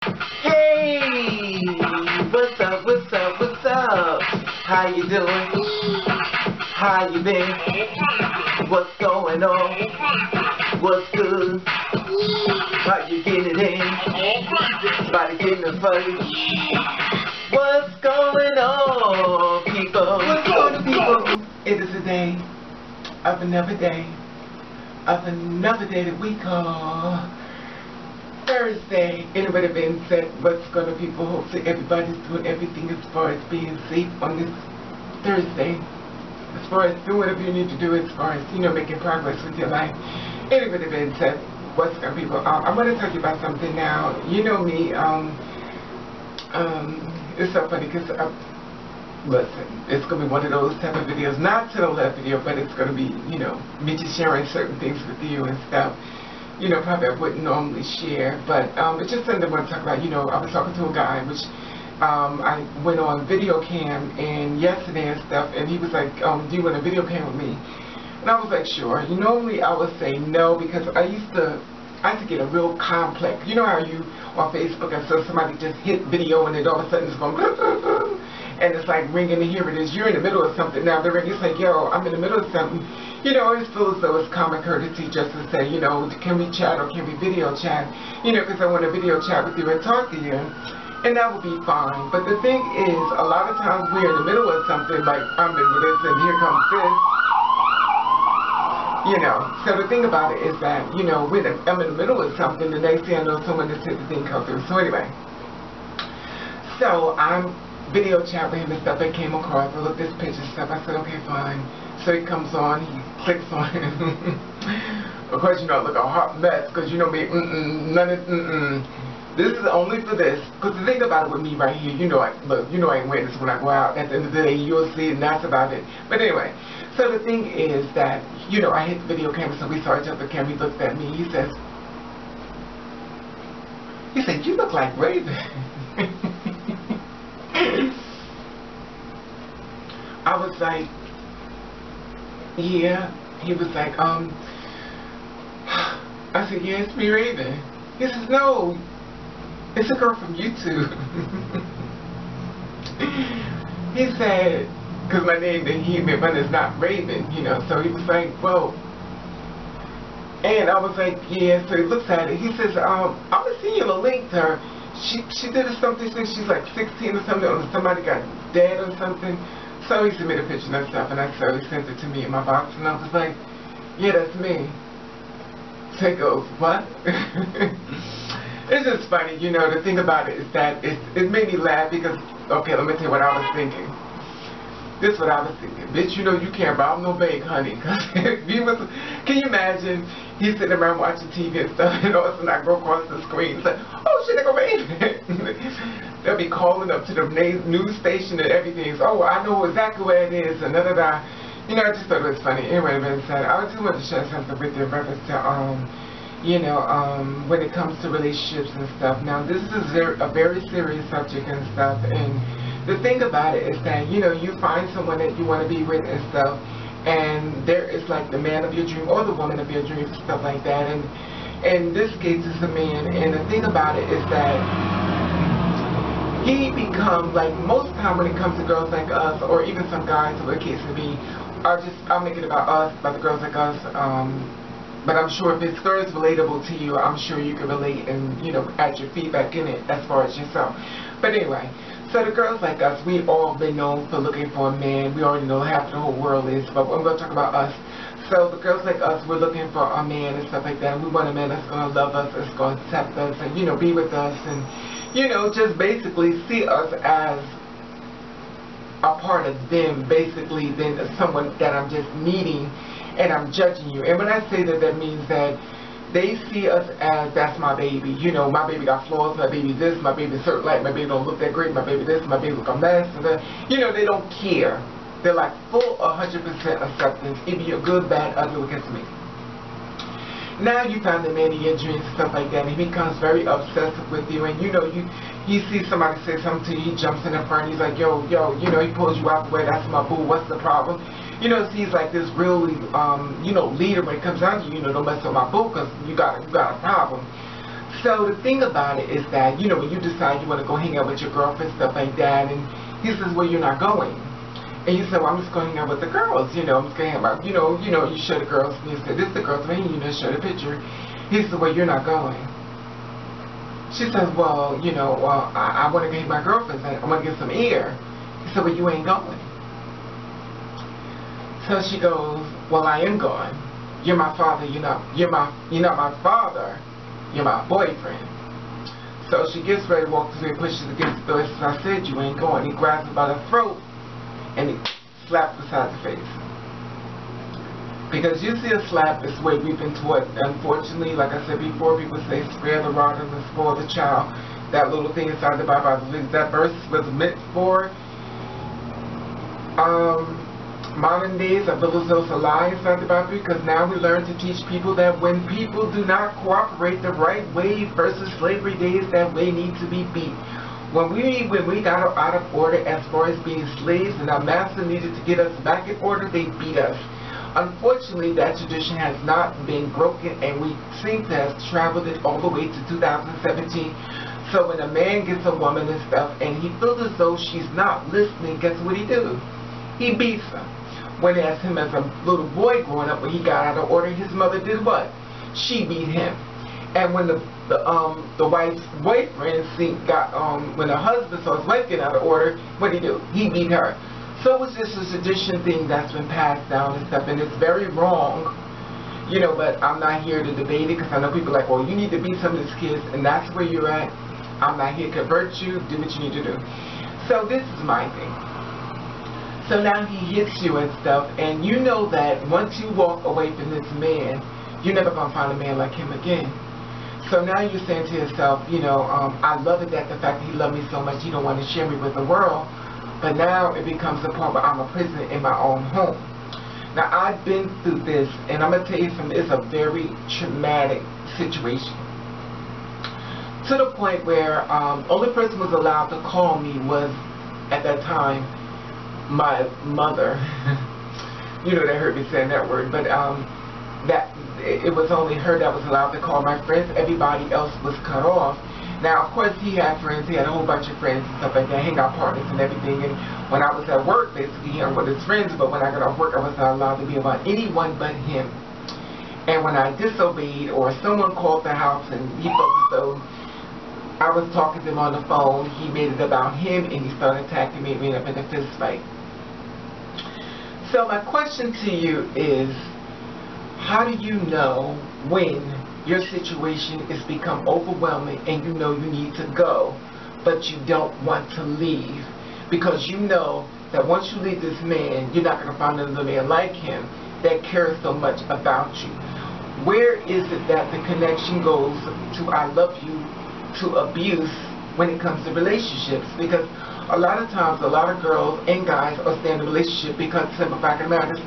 Hey! What's up, what's up, what's up? How you doing? How you been? What's going on? What's good? How you getting it in? Body getting the fuzzy? What's going on, people? What's going on, people? It is a day of another day that we call Thursday. Anybody been said what's going to people? Hopefully everybody's doing everything as far as being safe on this Thursday. As far as doing whatever you need to do, as far as, making progress with your life. Anybody been said what's going to people? I'm going to talk to you about something now. You know me, it's so funny because, listen, it's going to be one of those type of videos, not to the left video, but it's going to be, me just sharing certain things with you and stuff. Probably I wouldn't normally share, but it's just something I want to talk about. I was talking to a guy, which I went on video cam and yesterday and stuff, and he was like, do you want a video cam with me? And I was like, sure. Normally I would say no, because I used to get a real complex. You know how you on Facebook and so somebody just hit video and then all of a sudden it's going and it's like ringing, and here it is. You're in the middle of something now. The ring is like, yo, I'm in the middle of something. It feels as though it's common courtesy just to say, can we chat or can we video chat? Because I want to video chat with you and talk to you. And that would be fine. But the thing is, a lot of times we're in the middle of something, like I'm in this and here comes this. So the thing about it is that, when I'm in the middle of something, the next thing I know, someone just hit the thing come through. So anyway, so I'm video chat with him and stuff. I came across, I looked at this picture and stuff. I said, okay, fine. So he comes on, he clicks on it. Of course, I look a hot mess, because me, none of, This is only for this, because the thing about it with me right here, I ain't wearing this when I go out. At the end of the day, you'll see it, and that's about it. But anyway, so the thing is that, I hit the video camera, so we saw each other, the camera, he looked at me, he said, you look like Raven. I was like, yeah. He was like, I said, yeah, it's me, Raven. He says, no, it's a girl from YouTube. He said, because my name that he made fun is not Raven, so he was like, well, and I was like, yeah. So he looks at it, he says, I'm gonna send you a link to her. She did something, she's like 16 or something, or somebody got dead or something. So he submitted a picture and stuff, and so he sent it to me in my box, and I was like, yeah, that's me. So he goes, what? It's just funny, the thing about it is that it made me laugh because, okay, let me tell you what I was thinking. This is what I was thinking. Bitch, you can't rob no bank, honey. Can you imagine, he's sitting around watching TV and stuff, and all of a sudden I go across the screen and say, oh shit, they go Raven. They'll be calling up to the news station and everything. So, oh, I know exactly where it is, and da-da-da. I just thought it was funny. Anyway, I just wanted to share something with you in reference to, when it comes to relationships and stuff. Now, this is a very serious subject and stuff, and the thing about it is that, you find someone that you want to be with and stuff, and there is like the man of your dream or the woman of your dreams and stuff like that, and in this case it's a man, and the thing about it is that he becomes, like, most of the time when it comes to girls like us, or even some guys, or the case may be, I'll make it about us, about the girls like us, but I'm sure if it's story is relatable to you, I'm sure you can relate and, add your feedback in it as far as yourself. But anyway, so the girls like us, we've all been known for looking for a man. We already know half the whole world is, but I'm going to talk about us. So the girls like us, we're looking for a man and stuff like that, and we want a man that's going to love us, that's going to accept us, and, be with us, and, just basically see us as a part of them, basically, than someone that I'm just meeting and I'm judging you. And when I say that, that means that they see us as, that's my baby. My baby got flaws, my baby this, my baby certain like, my baby don't look that great, my baby this, my baby look a mess. And they don't care. They're like full 100% acceptance, either you're good, bad, ugly, look at me. Now you found the man in your dreams and stuff like that, and he becomes very obsessive with you, and he sees somebody say something to you, he jumps in the front, he's like, yo, he pulls you out the way, that's my boo, what's the problem? So he's like this really, leader when it comes down to you, don't mess with my boo, because you got a problem. So the thing about it is that, you know, when you decide you want to go hang out with your girlfriend, stuff like that, and he says, well, you're not going. And you say, well, I'm just going to hang out with the girls, you know, I'm just going to hang out, you know, you show the girls, and you say, this is the girls, and you know, show the picture. He says, well, you're not going. She says, well, you know, I want to get my girlfriends, I want to get some air. He said, well, you ain't going. So she goes, well, I am going. You're my father, you're not my father, you're my boyfriend. So she gets ready, walks away, pushes against the door, says, I said you ain't going. He grabs her by the throat and he slaps beside the face. Because you see a slap is the way we've been taught. Unfortunately, like I said before, people say spare the rod and spoil the child. That little thing inside the Bible, I believe that verse was meant for modern days. I believe there's a lie inside the Bible, because now we learn to teach people that when people do not cooperate the right way versus slavery days, that way need to be beat. When we got out of order as far as being slaves and our master needed to get us back in order, they beat us. Unfortunately, that tradition has not been broken, and we seem to have traveled it all the way to 2017. So when a man gets a woman and stuff, and he feels as though she's not listening, guess what he do? He beats her. When as him as a little boy growing up, when he got out of order, his mother did what? She beat him. And when the wife's boyfriend when the husband saw his wife get out of order, what did he do? He beat her. So it's just a tradition thing that's been passed down and stuff, and it's very wrong, you know, but I'm not here to debate it, because I know people are like, well, you need to beat some of these kids, and that's where you're at. I'm not here to convert you. Do what you need to do. So this is my thing. So now he hits you and stuff, and you know that once you walk away from this man, you're never going to find a man like him again. So now you're saying to yourself, you know, I love it that the fact that he loved me so much, he don't want to share me with the world. But now it becomes a point where I'm a prisoner in my own home. Now I've been through this, and I'm going to tell you something, it's a very traumatic situation. To the point where only person who was allowed to call me was, at that time, my mother. You know, that hurt me saying that word, but that it was only her that was allowed to call. My friends, everybody else was cut off. Now, of course, he had friends. He had a whole bunch of friends and stuff like that, hangout partners and everything. And when I was at work, basically, he hung with his friends. But when I got off work, I was not allowed to be around anyone but him. And when I disobeyed, or someone called the house and he felt as though I was talking to him on the phone, he made it about him and he started attacking me, ended up in a fist fight. So my question to you is, how do you know when your situation is become overwhelming and you know you need to go, but you don't want to leave? Because you know that once you leave this man, you're not going to find another man like him that cares so much about you. Where is it that the connection goes to I love you to abuse when it comes to relationships? Because a lot of times, a lot of girls and guys are staying in a relationship because the simple fact of the matter is,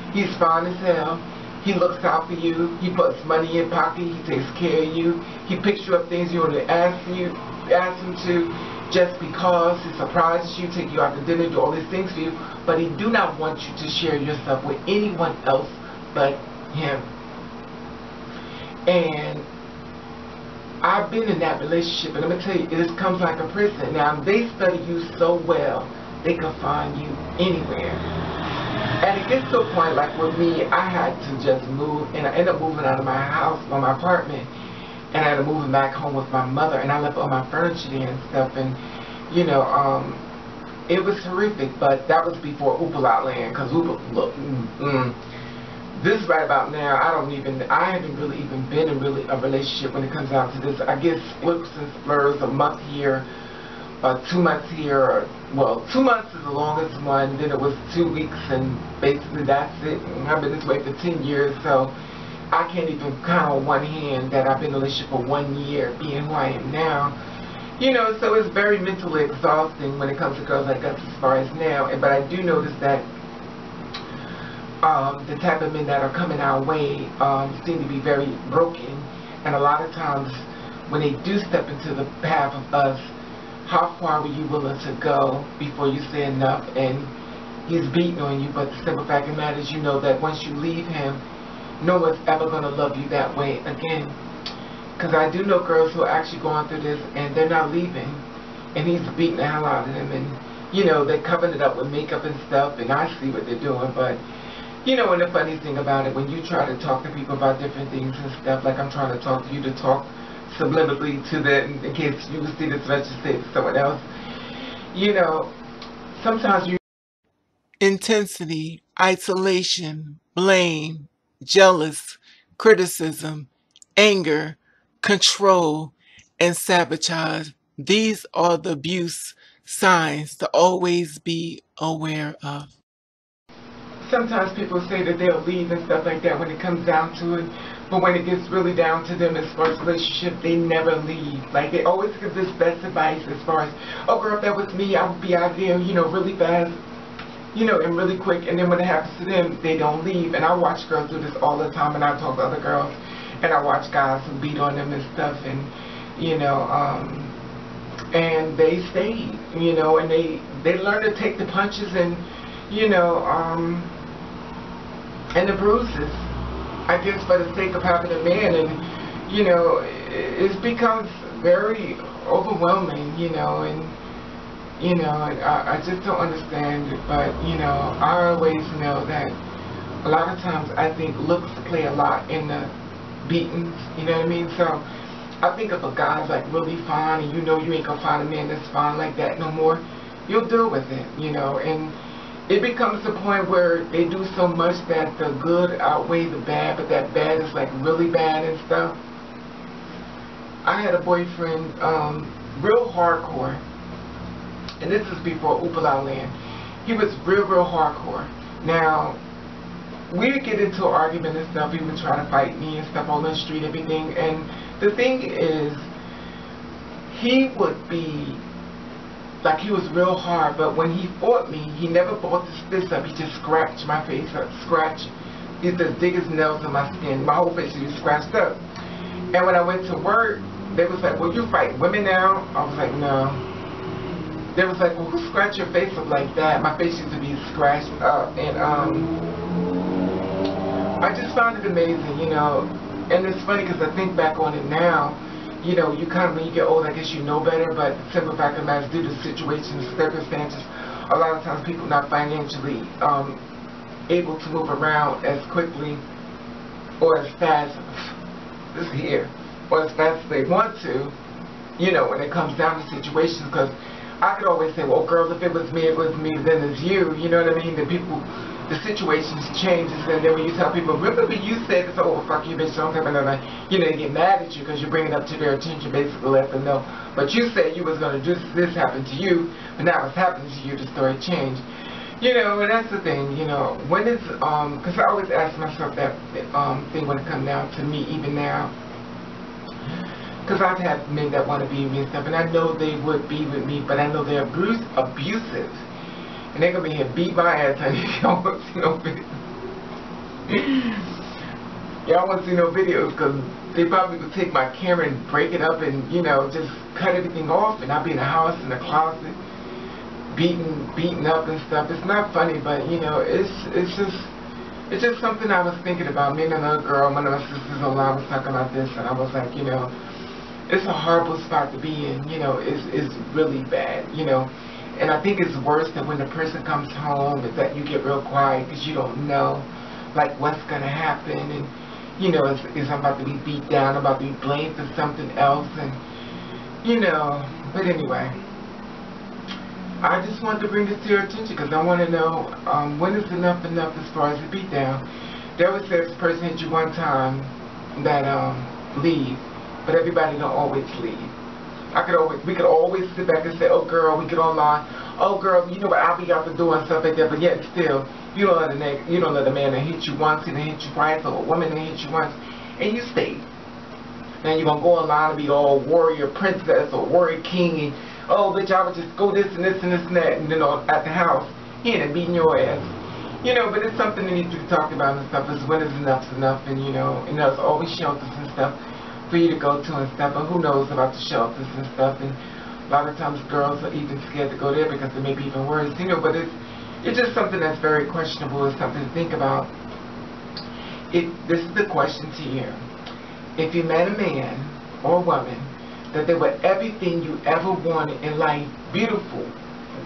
he's fine as hell. He looks out for you. He puts money in pocket. He takes care of you. He picks you up things you want to ask him to, just because he surprises you, take you out to dinner, do all these things for you. But he do not want you to share yourself with anyone else but him. And I've been in that relationship, and I'm gonna tell you, it comes like a prison. Now they study you so well, they can find you anywhere. And it gets to a point, like with me, I had to just move, and I ended up moving out of my house, from my apartment, and I had to move back home with my mother, and I left all my furniture there and stuff, and, you know, it was horrific, but that was before Oopalot land, because look, this right about now, I haven't really even been in a relationship when it comes down to this. I guess flips and splurs, a month here, 2 months here, or, well, 2 months is the longest one, then it was 2 weeks, and basically that's it. And I've been this way for 10 years, so I can't even count on one hand that I've been in a relationship for 1 year, being who I am now. You know, so it's very mentally exhausting when it comes to girls like us as far as now. But I do notice that the type of men that are coming our way seem to be very broken, and a lot of times when they do step into the path of us, how far were you willing to go before you say enough? And he's beating on you, but the simple fact of the matter is, you know that once you leave him, no one's ever going to love you that way again. Because I do know girls who are actually going through this and they're not leaving. And he's beating the hell out of them. And, you know, they're covering it up with makeup and stuff. And I see what they're doing. But, you know, and the funny thing about it, when you try to talk to people about different things and stuff, like I'm trying to talk to you to talk subliminally to them in case you see this message say to someone else, you know, sometimes you intensity, isolation, blame, jealous, criticism, anger, control, and sabotage. These are the abuse signs to always be aware of. Sometimes people say that they'll leave and stuff like that when it comes down to it, but when it gets really down to them as far as relationship, they never leave. Like, they always give this best advice as far as, oh girl, if that was me, I would be out there, you know, really fast, you know, and really quick. And then when it happens to them, they don't leave. And I watch girls do this all the time, and I talk to other girls, and I watch guys who beat on them and stuff, and, you know, and they stay, you know, and they learn to take the punches and, you know, and the bruises, I guess, for the sake of having a man. And, you know, it becomes very overwhelming, you know, and, you know, I just don't understand it. But, you know, I always know that a lot of times I think looks play a lot in the beatings, you know what I mean? So I think if a guy's like really fine and you know you ain't gonna find a man that's fine like that no more, you'll deal with it, you know. And it becomes the point where they do so much that the good outweighs the bad, but that bad is like really bad and stuff. I had a boyfriend, real hardcore, and this is before Upala Land. He was real hardcore. Now, we'd get into an argument and stuff. He would try to fight me and stuff on the street, everything. And the thing is, he would be like, he was real hard, but when he fought me, he never brought his fist up. He just scratched my face up, he just dig his nails in my skin. My whole face was scratched up. And when I went to work, they was like, well, you fight women now? I was like, no. They was like, well, who scratched your face up like that? My face used to be scratched up. And I just found it amazing, you know. And it's funny because I think back on it now. You know, you kind of, when you get old, I guess you know better, but the simple fact of the matter is, due to situations, circumstances, a lot of times people not financially able to move around as quickly or as fast or as fast as they want to, you know, when it comes down to situations. Because I could always say, well, girls, if it was me, then it's you, you know what I mean? The situations changes, and then when you tell people, remember you said this, oh, well, fuck you, bitch, don't come in, and you know, they get mad at you because you're bringing it up to their attention, basically let them know. But you said you was going to do this happen to you, but now it's happening to you, the story changed. You know, and that's the thing, you know, when it's, because I always ask myself that thing when it comes down to me, even now, because I've had men that want to be with me and stuff, and I know they would be with me, but I know they're abusive. And they're going to be here beat my ass, honey. Y'all want to see no videos. Y'all want to see no videos because they probably would take my camera and break it up and, you know, just cut everything off. And I'll be in the house, in the closet, beaten up and stuff. It's not funny, but, you know, it's just something I was thinking about. Me and another girl, one of my sisters-in-law was talking about this, and I was like, you know, it's a horrible spot to be in. You know, it's really bad, you know. And I think it's worse that when the person comes home is that you get real quiet because you don't know, like, what's going to happen. And, you know, is I'm about to be beat down, I'm about to be blamed for something else. And, you know, but anyway, I just wanted to bring this to your attention because I want to know when is enough as far as the beat down. They always say if this person hit you one time, that leave. But everybody don't always leave. We could always sit back and say, oh girl, we get online, oh girl, you know what, I'll be out the door and stuff like that, but yet still, you don't let a man that hit you once, and then hit you twice, or a woman that hit you once, and you stay. Now you're going to go online and be all warrior princess or warrior king, and, oh bitch, I would just go this and this and this and that, and you know, at the house, he ain't beating your ass. You know, but it's something that needs to be talked about and stuff, is when is enough's enough, and you know, there's always shelters and stuff for you to go to and stuff, but who knows about the shelters and stuff. And a lot of times girls are even scared to go there because it may be even worse, you know. But it's just something that's very questionable. It's something to think about. This is the question to you: if you met a man or woman, that they were everything you ever wanted in life, beautiful,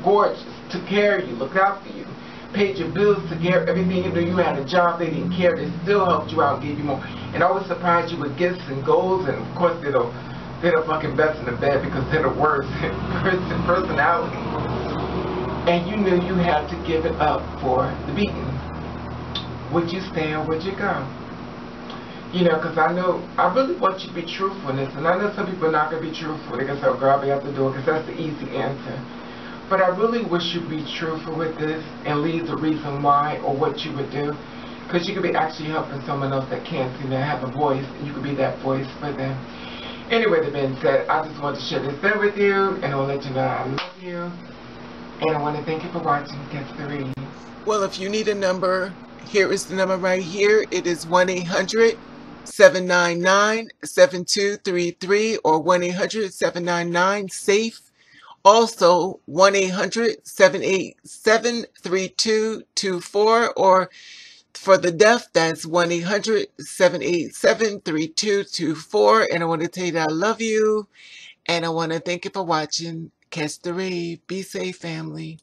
gorgeous, took care of you, looked out for you, paid your bills, took care of everything. Even though you had a job, they didn't care. They still helped you out, gave you more, and always surprised you with gifts and goals. And of course, they're the fucking best in the bed because they're the worst personality. And you knew you had to give it up for the beating. Would you stay or would you go? You know, because I really want you to be truthful in this. And I know some people are not going to be truthful. They're going to say, oh, girl, I'll be out the door, because that's the easy answer. But I really wish you'd be truthful with this and leave the reason why or what you would do. Because you could be actually helping someone else that can't seem to have a voice, and you could be that voice for them. Anyway, that being said, I just want to share this there with you, and I'll let you know I love you. And I want to thank you for watching Catch the Read. Well, if you need a number, here is the number right here. It is 1-800-799-7233 or 1-800-799-SAFE. Also, 1-800-787-3224, or for the deaf, that's 1-800-787-3224. And I want to tell you that I love you, and I want to thank you for watching Catch the Read. Be safe, family.